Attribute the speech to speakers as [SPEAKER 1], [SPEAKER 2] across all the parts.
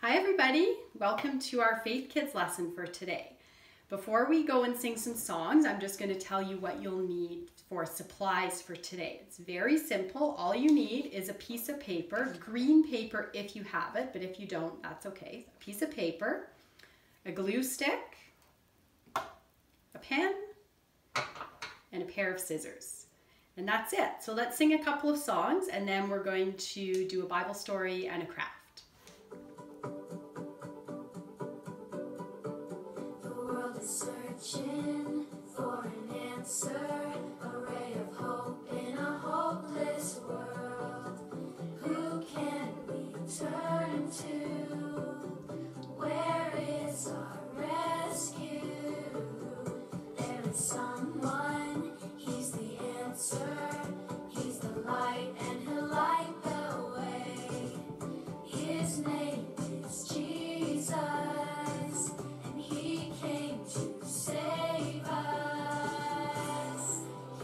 [SPEAKER 1] Hi everybody, welcome to our Faith Kids lesson for today. Before we go and sing some songs, I'm just going to tell you what you'll need for supplies for today. It's very simple. All you need is a piece of paper, green paper if you have it, but if you don't, that's okay. A piece of paper, a glue stick, a pen, and a pair of scissors. And that's it. So let's sing a couple of songs and then we're going to do a Bible story and a craft.
[SPEAKER 2] Searching for an answer, a ray of hope in a hopeless world. Who can we turn to? Where is our rescue? There is someone, he's the answer. He's the light and he'll light the way. His name is Jesus. Save us.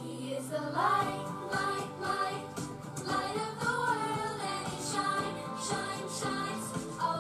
[SPEAKER 2] He is the light, light of the world, and he shines all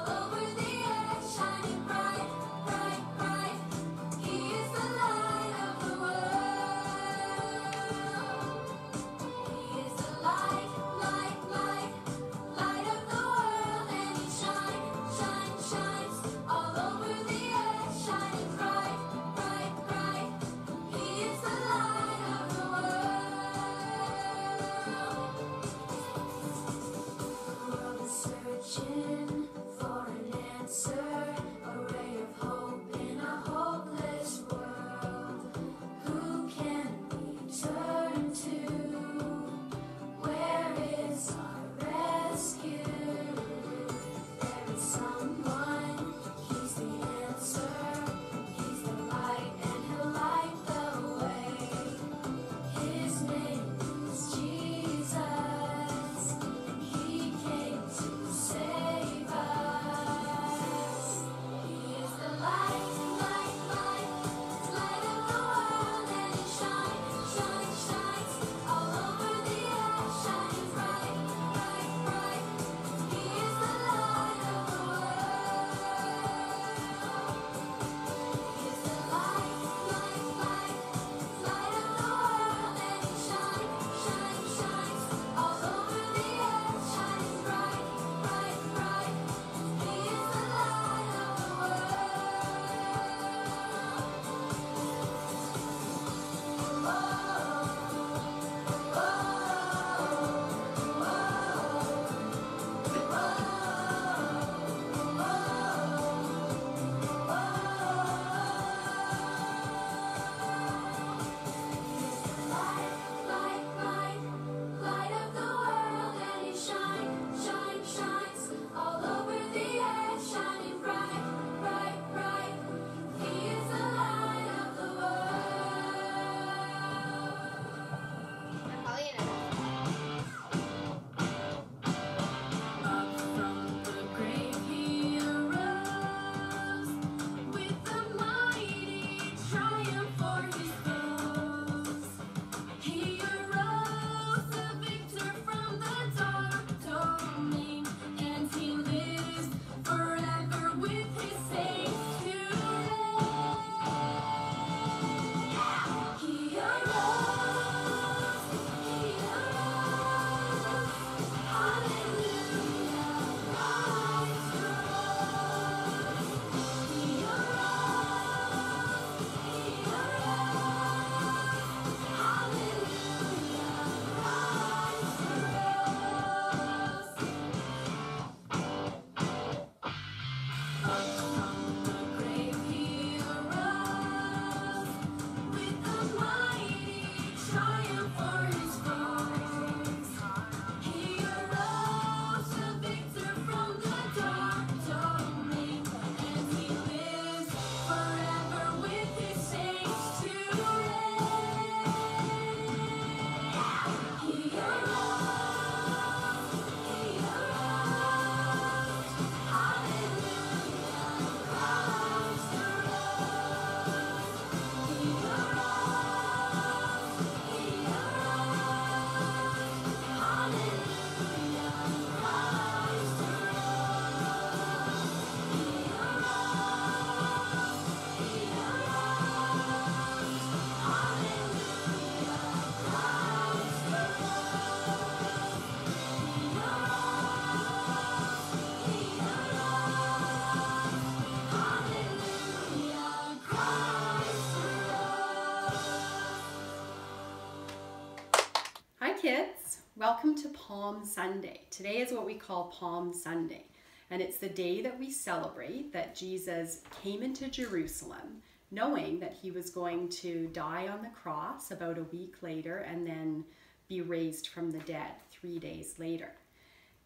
[SPEAKER 1] welcome to Palm Sunday. Today is what we call Palm Sunday, and it's the day that we celebrate that Jesus came into Jerusalem knowing that he was going to die on the cross about a week later and then be raised from the dead 3 days later.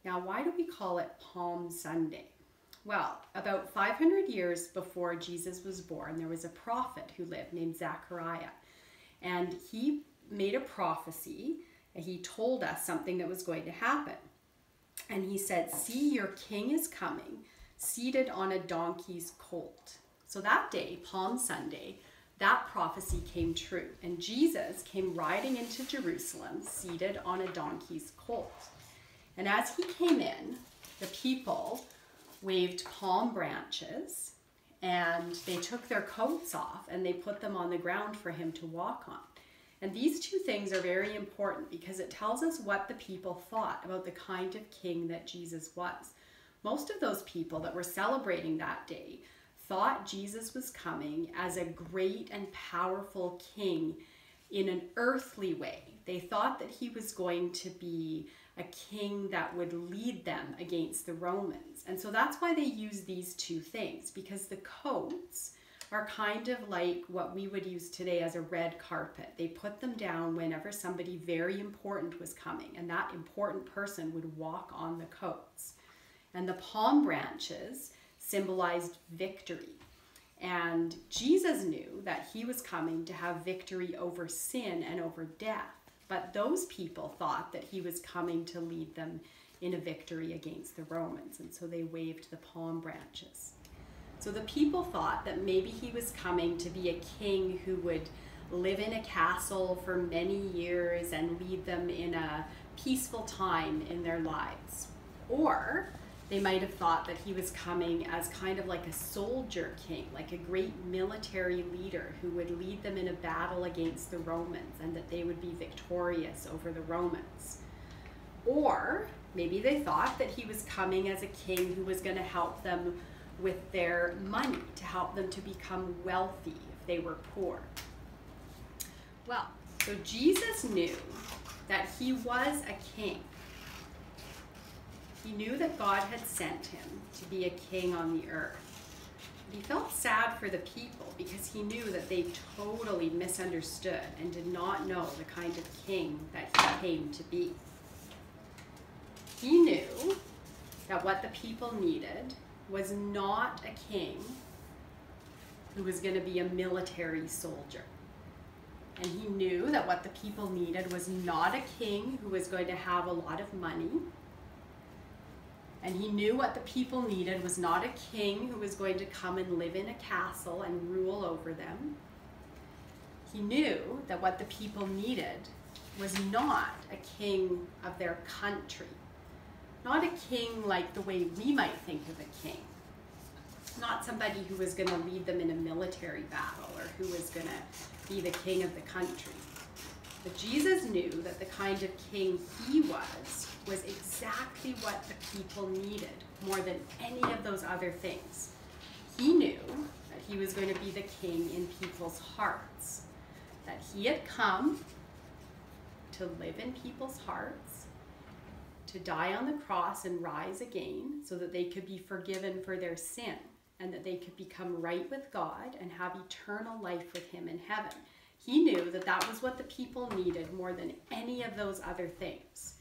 [SPEAKER 1] Now, why do we call it Palm Sunday? Well, about 500 years before Jesus was born, there was a prophet who lived named Zechariah, and he made a prophecy. He told us something that was going to happen. And he said, "See, your king is coming, seated on a donkey's colt." So that day, Palm Sunday, that prophecy came true. And Jesus came riding into Jerusalem, seated on a donkey's colt. And as he came in, the people waved palm branches, and they took their coats off and they put them on the ground for him to walk on. And these two things are very important because it tells us what the people thought about the kind of king that Jesus was. Most of those people that were celebrating that day thought Jesus was coming as a great and powerful king in an earthly way. They thought that he was going to be a king that would lead them against the Romans. And so that's why they use these two things, because the coats are kind of like what we would use today as a red carpet. They put them down whenever somebody very important was coming, and that important person would walk on the coats. And the palm branches symbolized victory. And Jesus knew that he was coming to have victory over sin and over death. But those people thought that he was coming to lead them in a victory against the Romans. And so they waved the palm branches. So the people thought that maybe he was coming to be a king who would live in a castle for many years and lead them in a peaceful time in their lives. Or they might have thought that he was coming as kind of like a soldier king, like a great military leader who would lead them in a battle against the Romans and that they would be victorious over the Romans. Or maybe they thought that he was coming as a king who was going to help them with their money, to help them to become wealthy if they were poor. Well, so Jesus knew that he was a king. He knew that God had sent him to be a king on the earth. But he felt sad for the people because he knew that they totally misunderstood and did not know the kind of king that he came to be. He knew that what the people needed was not a king who was going to be a military soldier. And he knew that what the people needed was not a king who was going to have a lot of money. And he knew what the people needed was not a king who was going to come and live in a castle and rule over them. He knew that what the people needed was not a king of their country. Not a king like the way we might think of a king. Not somebody who was going to lead them in a military battle or who was going to be the king of the country. But Jesus knew that the kind of king he was exactly what the people needed more than any of those other things. He knew that he was going to be the king in people's hearts, that he had come to live in people's hearts, to die on the cross and rise again so that they could be forgiven for their sin and that they could become right with God and have eternal life with him in heaven. He knew that that was what the people needed more than any of those other things.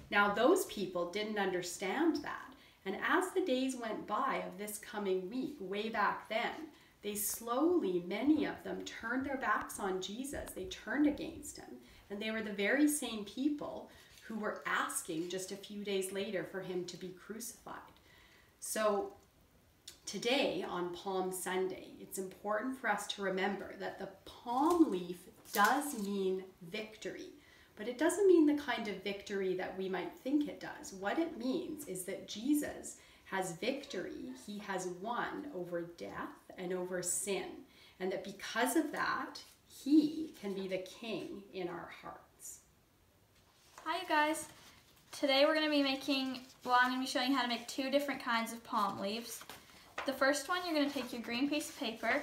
[SPEAKER 1] Now, those people didn't understand that. And as the days went by of this coming week, way back then, they slowly, many of them, turned their backs on Jesus. They turned against him. And they were the very same people who were asking just a few days later for him to be crucified. So today, on Palm Sunday, it's important for us to remember that the palm leaf does mean victory, but it doesn't mean the kind of victory that we might think it does. What it means is that Jesus has victory. He has won over death and over sin, and that because of that, he can be the king in our hearts.
[SPEAKER 3] Hi you guys. Today we're going to be I'm going to be showing you how to make two different kinds of palm leaves. The first one, you're going to take your green piece of paper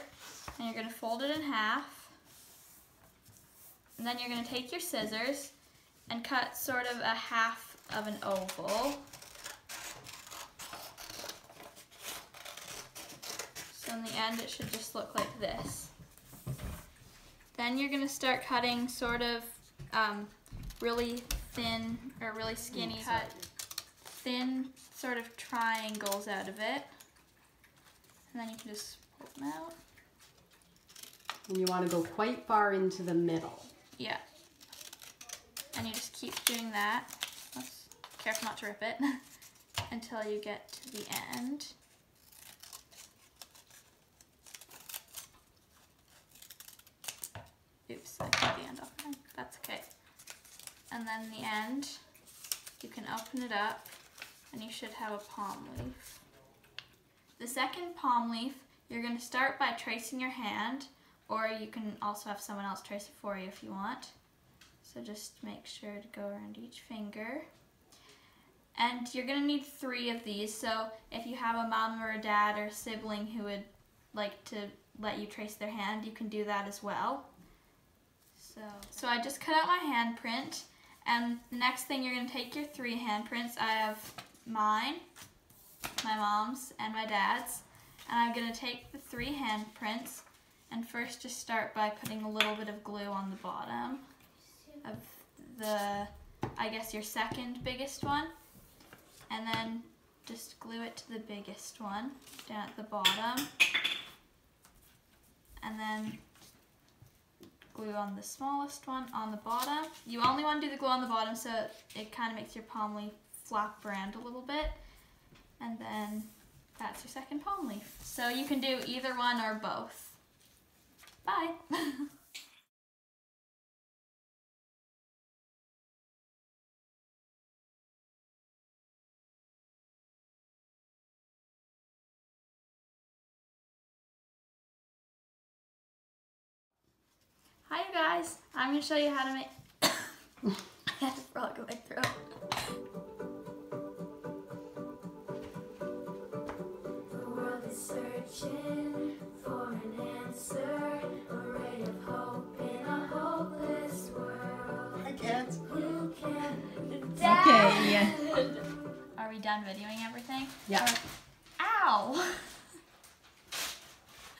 [SPEAKER 3] and you're going to fold it in half. And then you're going to take your scissors and cut sort of a half of an oval. So in the end it should just look like this. Then you're going to start cutting sort of really thin or really skinny, cut thin sort of triangles out of it. And then you can just pull them out.
[SPEAKER 1] And you want to go quite far into the middle.
[SPEAKER 3] Yeah. And you just keep doing that. Let's careful not to rip it until you get to the end. Oops, I cut the end off. That's okay. And then the end, you can open it up and you should have a palm leaf. The second palm leaf, you're going to start by tracing your hand, or you can also have someone else trace it for you if you want. So just make sure to go around each finger. And you're going to need 3 of these, so if you have a mom or a dad or a sibling who would like to let you trace their hand, you can do that as well. So I just cut out my handprint, and the next thing you're going to take your 3 handprints. I have mine, my mom's, and my dad's, and I'm going to take the 3 handprints and first just start by putting a little bit of glue on the bottom of the, I guess, your second biggest one, and then just glue it to the biggest one down at the bottom, and then glue on the smallest one on the bottom. You only want to do the glue on the bottom so it kind of makes your palm leaf flap around a little bit, and then that's your second palm leaf. So you can do either one or both. Bye! Hi you guys, I'm going to show you how to make I had a frog in my throat.
[SPEAKER 2] The world is searching for an answer, a ray of hope in a hopeless world.
[SPEAKER 4] Hi, kids.
[SPEAKER 2] You can.
[SPEAKER 1] Okay, yeah.
[SPEAKER 3] Are we done videoing everything?
[SPEAKER 1] Yeah.
[SPEAKER 3] Or